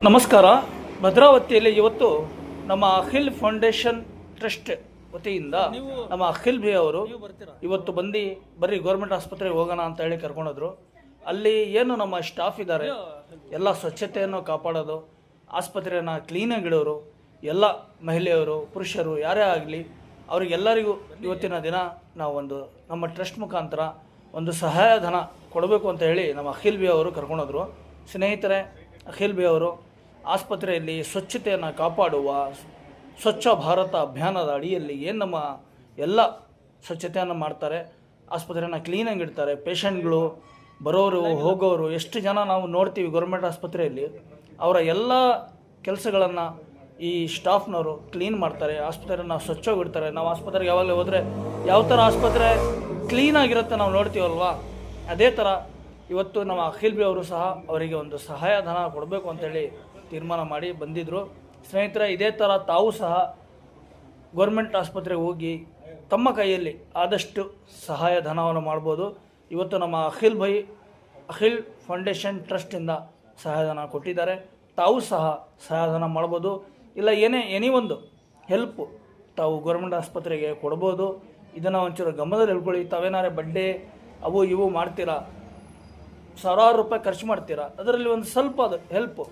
ನಮಸ್ಕಾರ. ಭದ್ರಾವತಿಯಲ್ಲಿ ಇವತ್ತು ನಮ್ಮ ಅಖಿಲ್ ಫೌಂಡೇಶನ್ ಟ್ರಸ್ಟ್ ವತಿಯಿಂದ ನಮ್ಮ ಅಖಿಲ್ ಭೈ ಅವರು ಇವತ್ತು ಬರ್ರಿ ಗೌರ್ಮೆಂಟ್ ಆಸ್ಪತ್ರೆಗೆ ಹೋಗೋಣ ಅಂತ ಹೇಳಿ ಕರ್ಕೊಂಡೋದ್ರು. ಅಲ್ಲಿ ಏನು ನಮ್ಮ ಸ್ಟಾಫ್ ಇದ್ದಾರೆ, ಎಲ್ಲ ಸ್ವಚ್ಛತೆಯನ್ನು ಕಾಪಾಡೋದು, ಆಸ್ಪತ್ರೆಯನ್ನು ಕ್ಲೀನಾಗಿ ಇಡೋರು, ಎಲ್ಲ ಮಹಿಳೆಯರು ಪುರುಷರು ಯಾರೇ ಆಗಲಿ ಅವರಿಗೆಲ್ಲರಿಗೂ ಇವತ್ತಿನ ದಿನ ನಾವು ನಮ್ಮ ಟ್ರಸ್ಟ್ ಮುಖಾಂತರ ಒಂದು ಸಹಾಯಧನ ಕೊಡಬೇಕು ಅಂತ ಹೇಳಿ ನಮ್ಮ ಅಖಿಲ್ ಭೈ ಅವರು ಕರ್ಕೊಂಡೋದ್ರು. ಸ್ನೇಹಿತರೆ, ಅಖಿಲ್ ಭೈ ಅವರು ಆಸ್ಪತ್ರೆಯಲ್ಲಿ ಸ್ವಚ್ಛತೆಯನ್ನು ಕಾಪಾಡುವ ಸ್ವಚ್ಛ ಭಾರತ ಅಭಿಯಾನದ ಅಡಿಯಲ್ಲಿ ಏನು ನಮ್ಮ ಎಲ್ಲ ಸ್ವಚ್ಛತೆಯನ್ನು ಮಾಡ್ತಾರೆ, ಆಸ್ಪತ್ರೆಯನ್ನು ಕ್ಲೀನಾಗಿ ಇಡ್ತಾರೆ. ಪೇಷಂಟ್ಗಳು ಬರೋರು ಹೋಗೋರು ಎಷ್ಟು ಜನ ನಾವು ನೋಡ್ತೀವಿ ಗೌರ್ಮೆಂಟ್ ಆಸ್ಪತ್ರೆಯಲ್ಲಿ. ಅವರ ಎಲ್ಲ ಕೆಲಸಗಳನ್ನು ಈ ಸ್ಟಾಫ್ನವರು ಕ್ಲೀನ್ ಮಾಡ್ತಾರೆ, ಆಸ್ಪತ್ರೆಯನ್ನು ಸ್ವಚ್ಛವಾಗಿಡ್ತಾರೆ. ನಾವು ಆಸ್ಪತ್ರೆಗೆ ಯಾವಾಗಲೇ ಹೋದರೆ ಯಾವ ಥರ ಆಸ್ಪತ್ರೆ ಕ್ಲೀನಾಗಿರುತ್ತೆ ನಾವು ನೋಡ್ತೀವಲ್ವಾ, ಅದೇ ಥರ ಇವತ್ತು ನಮ್ಮ ಅಖಿಲ್ ಭೈ ಅವರು ಸಹ ಅವರಿಗೆ ಒಂದು ಸಹಾಯಧನ ಕೊಡಬೇಕು ಅಂತೇಳಿ ತೀರ್ಮಾನ ಮಾಡಿ ಬಂದಿದ್ದರು. ಸ್ನೇಹಿತರೆ, ಇದೇ ಥರ ತಾವು ಸಹ ಗೌರ್ಮೆಂಟ್ ಆಸ್ಪತ್ರೆಗೆ ಹೋಗಿ ತಮ್ಮ ಕೈಯಲ್ಲಿ ಆದಷ್ಟು ಸಹಾಯಧನವನ್ನು ಮಾಡ್ಬೋದು. ಇವತ್ತು ನಮ್ಮ ಅಖಿಲ್ ಫೌಂಡೇಶನ್ ಟ್ರಸ್ಟಿಂದ ಸಹಾಯಧನ ಕೊಟ್ಟಿದ್ದಾರೆ. ತಾವು ಸಹ ಸಹಾಯಧನ ಮಾಡ್ಬೋದು. ಇಲ್ಲ ಎನಿ ಒಂದು ಹೆಲ್ಪ್ ತಾವು ಗೌರ್ಮೆಂಟ್ ಆಸ್ಪತ್ರೆಗೆ ಕೊಡ್ಬೋದು. ಇದನ್ನು ಒಂಚೂರು ಗಮನದಲ್ಲಿ ಹೇಳ್ಕೊಳ್ಳಿ. ತಾವೇನಾರೇ ಬಡ್ಡೆ ಅವು ಇವು ಮಾಡ್ತೀರಾ, ಸಾವಿರಾರು ರೂಪಾಯಿ ಖರ್ಚು ಮಾಡ್ತೀರಾ, ಅದರಲ್ಲಿ ಒಂದು ಸ್ವಲ್ಪ ಅದು ಹೆಲ್ಪು